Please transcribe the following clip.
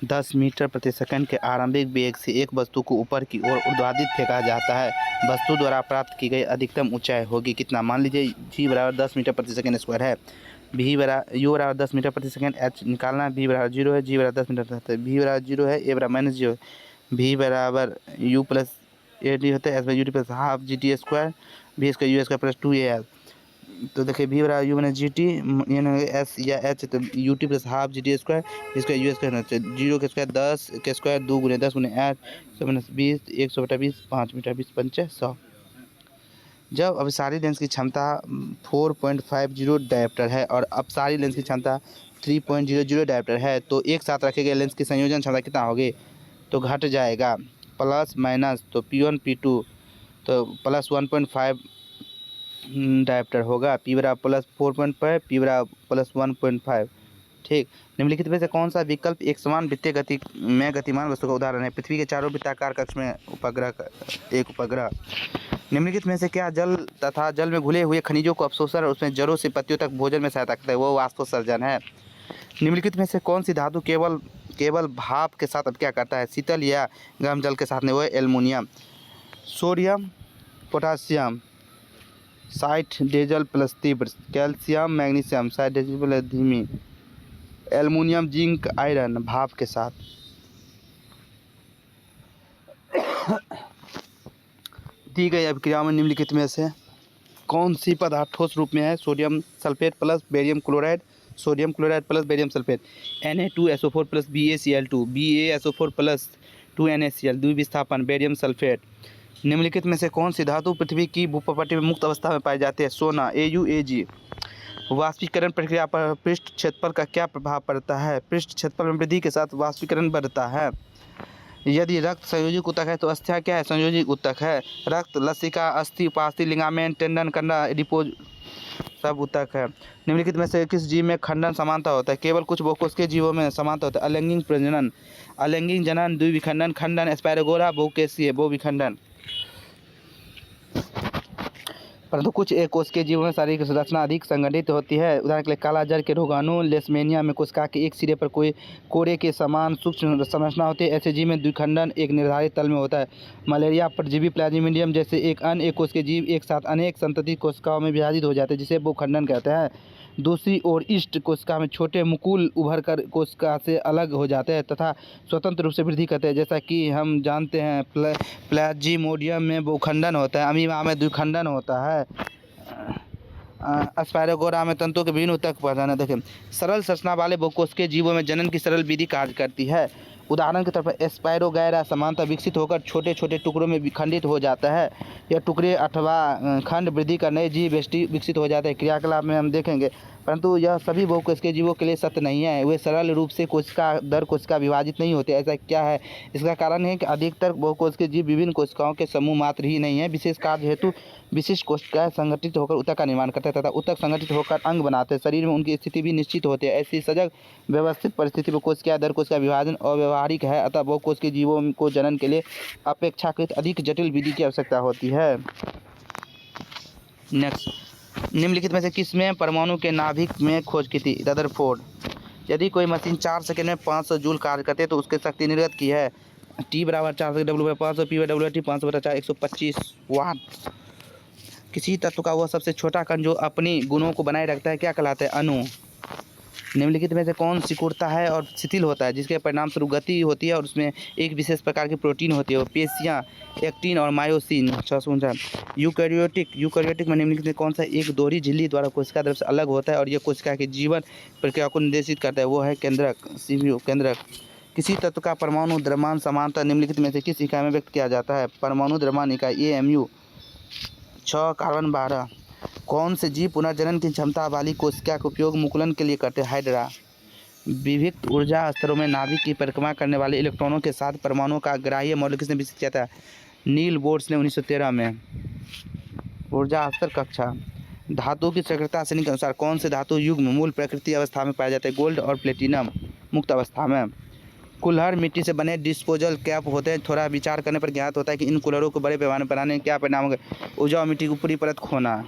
10 metre प्रति second के आरंभिक वेग से एक वस्तु को ऊपर की ओर ऊर्ध्वाधर फेंका जाता है। वस्तु द्वारा प्राप्त की गई अधिकतम ऊंचाई होगी कितना? मान लीजिए g बराबर 10 मीटर प्रति सेकंड स्क्वायर है, u बराबर 10 मीटर प्रति सेकंड, h निकालना है, b बराबर 0 है, g बराबर 10 मीटर प्रति सेकंड, v बराबर 0 है, a बराबर माइनस 0 है, v बराबर u प्लस ए डी होता है, S by U T plus half G T square, V square U square plus 2a। तो देखिए v बराबर U minus G T S या एच, तो U T plus half G T square, इसका U square होना चाहिए, 0 के square 10 के स्क्वायर 2 गुने 10 गुने 8 100 माइनस 20 100/20 5 मीटर 20 पंचे 100। जब अपसारी लेंस की क्षमता 4.50 डायोप्टर है और अपसारी लेंस की क्षमता 3.00 डायोप्टर है तो एक साथ रखे गए लेंस की संयोजन क्षमता कितना होगी? तो घट जाएगा प्लस माइनस, तो P1 P2 तो प्लस 1.5 डायोप्टर होगा, P बराबर प्लस 4.5 P बराबर प्लस 1.5। ठीक, निम्नलिखित में से कौन सा विकल्प एक समान वृत्तीय गति में गतिमान वस्तु का उदाहरण है? पृथ्वी के चारों वृत्ताकार कक्ष में एक उपग्रह। निम्नलिखित में से क्या जल तथा जल में घुले हुए खनिजों को अवशोषण और उसमें जड़ों से पत्तियों तक भोजन में सहायता करता है? वो वाष्पोत्सर्जन है। निम्नलिखित में से कौन सी धातु केवल भाप के साथ अब क्या करता है? शीतल या गर्म जल के साथ नहीं, वो है एल्युमिनियम। सोडियम पोटासियम साइट डेजल प्लस तीव्र, कैल्शियम मैग्नीशियम साइट डेजल प्लस धीमी, एल्युमिनियम जिंक आयरन भाप के साथ। दी गई अभिक्रिया में निम्नलिखित में से कौन सी पदार्थ ठोस रूप में है? Sodium sulphate plus barium chloride, sodium chloride plus barium sulphate, Na2SO4 plus BaCl2, BaSO4 plus 2NaCl, द्विविस्थापन बेरियम सल्फेट। निम्नलिखित में से कौन सी धातु पृथ्वी की भूप्रपट्टी में मुक्त अवस्था में पाई जाती है? सोना AuAg। वाष्पीकरण प्रक्रिया पर पृष्ठ क्षेत्रफल का क्या प्रभाव पड़ता है? पृष्ठ क्षेत्रफल में वृद्धि के साथ वाष्पीकरण बढ़ता है। यदि रक्त संयोजित ऊतक है तो अस्थियां क्या है? संयोजित ऊतक है। रक्त लसिका अस्थि उपास्थि लिगामेंट टेंडन कंडा एडिपोज सब ऊतक है। निम्नलिखित में से किस जीव में खंडन समानता होता है? केवल कुछ बहुकोषीय जीवों में समानता होता है। अलैंगिक प्रजनन, अलैंगिक जनन, द्विविखंडन, खंडन, स्पाइरोगोरा, बहुकोषीय बहुविखंडन। परंतु कुछ एक कोशिकीय जीवों में शारीरिक संरचना अधिक संगठित होती है। उदाहरण के लिए कालाजार के रोगाणु लेशमेनिया में कोशिका के एक सिरे पर कोई कोरे के समान सूक्ष्म संरचना होती है। ऐसे जीव में द्विखंडन एक निर्धारित तल में होता है। मलेरिया परजीवी प्लाज्मीडियम जैसे एक अन्य एक कोशिकीय जीव एक साथ अनेक संतति कोशिकाओं में विभाजित हो जाते हैं जिसे बहुखंडन कहते हैं। दूसरी ओर ईस्ट कोशिका में छोटे मुकुल उभर कर कोशिका से अलग हो जाते हैं तथा स्वतंत्र रूप से वृद्धि करते हैं। जैसा कि हम जानते हैं प्लाज्मीडियम में बहुखंडन होता है, अमीबा में द्विखंडन होता है, स्पाइरोगोरा में तंतु के विभिन्न ऊतक पहचाना। देखें, सरल संरचना वाले बहुकोशिकीय जीवों में जनन की सरल विधि कार्य करती है। उदाहरण के तौर पर स्पाइरोगैरा समानता विकसित होकर छोटे छोटे टुकड़ों में विखंडित हो जाता है। यह टुकड़े अथवा खंड वृद्धि कर नए जीव विकसित हो जाते हैं। क्रियाकलाप में हम देखेंगे, परंतु यह सभी बहुकोशिकीय जीवों के लिए सत्य नहीं है। वे सरल रूप से कोशिका दर कोशिका विभाजित नहीं होते। ऐसा क्या है? इसका कारण है कि अधिकतर बहुकोशिकीय जीव विभिन्न कोशिकाओं के समूह मात्र ही नहीं है, विशेष कार्य हेतु विशिष्ट कोशिकाएं संगठित होकर ऊतक का निर्माण करते हैं तथा ऊतक संगठित होकर अंग बनाते हैं। शरीर में उनकी स्थिति भी निश्चित होती है। ऐसी सजग व्यवस्थित परिस्थिति में कोशिका दर कोशिका विभाजन अव्यवहारिक है। अतः बहुकोशिकीय जीवों को जनन के लिए अपेक्षाकृत अधिक जटिल विधि की आवश्यकता होती है। नेक्स्ट, निम्नलिखित में से किसमें परमाणु के नाभिक में खोज की थी? रदरफोर्ड। यदि कोई मशीन 4 सेकंड में 500 जूल कार्य करते है तो उसकी शक्ति निर्गत की है। T बराबर 4 से W बराबर 500, P बराबर WT 500/4 125 वाट। किसी तत्व का वह सबसे छोटा कण जो अपनी गुणों को बनाए रखता है क्या कहलाता है? अणु। निम्नलिखित में से कौन सिकुड़ता है और शिथिल होता है जिसके परिणाम स्वरूप गति होती है और उसमें एक विशेष प्रकार की प्रोटीन होती है? वो पेशियाँ, एक्टिन और मायोसिन। यूकैरियोटिक में निम्नलिखित में कौन सा एक दोहरी झिल्ली द्वारा कोशिका द्रव्य से अलग होता है और यह कोशिका की जीवन प्रक्रिया को निर्देशित करता है? वो है केंद्रक, सीपीयू केंद्रक। किसी तत्व का परमाणु द्रव्यमान समानता निम्नलिखित में से किस इकाई में व्यक्त किया जाता है? परमाणु द्रव्यमान इकाई AMU। 6 कार्बन 12। कौन से जीव पुनर्जनन की क्षमता वाली कोशिका का उपयोग मुकुलन के लिए करते हैं? हाइड्रा। विविध ऊर्जा स्तरों में नाभिक की परिक्रमा करने वाले इलेक्ट्रॉनों के साथ परमाणुओं का ग्राह्य मॉडल किसने विकसित किया था? नील बोर्स ने 1913 में। ऊर्जा स्तर कक्षा। धातु की सक्रियता श्रेणी के अनुसार कौन से धातु युग्म मूल प्रकृति अवस्था में पाए जाते हैं? गोल्ड और प्लेटिनम मुक्त अवस्था में। कुल्हड़ मिट्टी से बने डिस्पोजल कैप होते हैं। थोड़ा विचार करने पर ज्ञात होता है कि इन कुल्हड़ों को बड़े पैमाने पर बनाने के क्या परिणाम होंगे? उपजाऊ मिट्टी की ऊपरी परत खोना।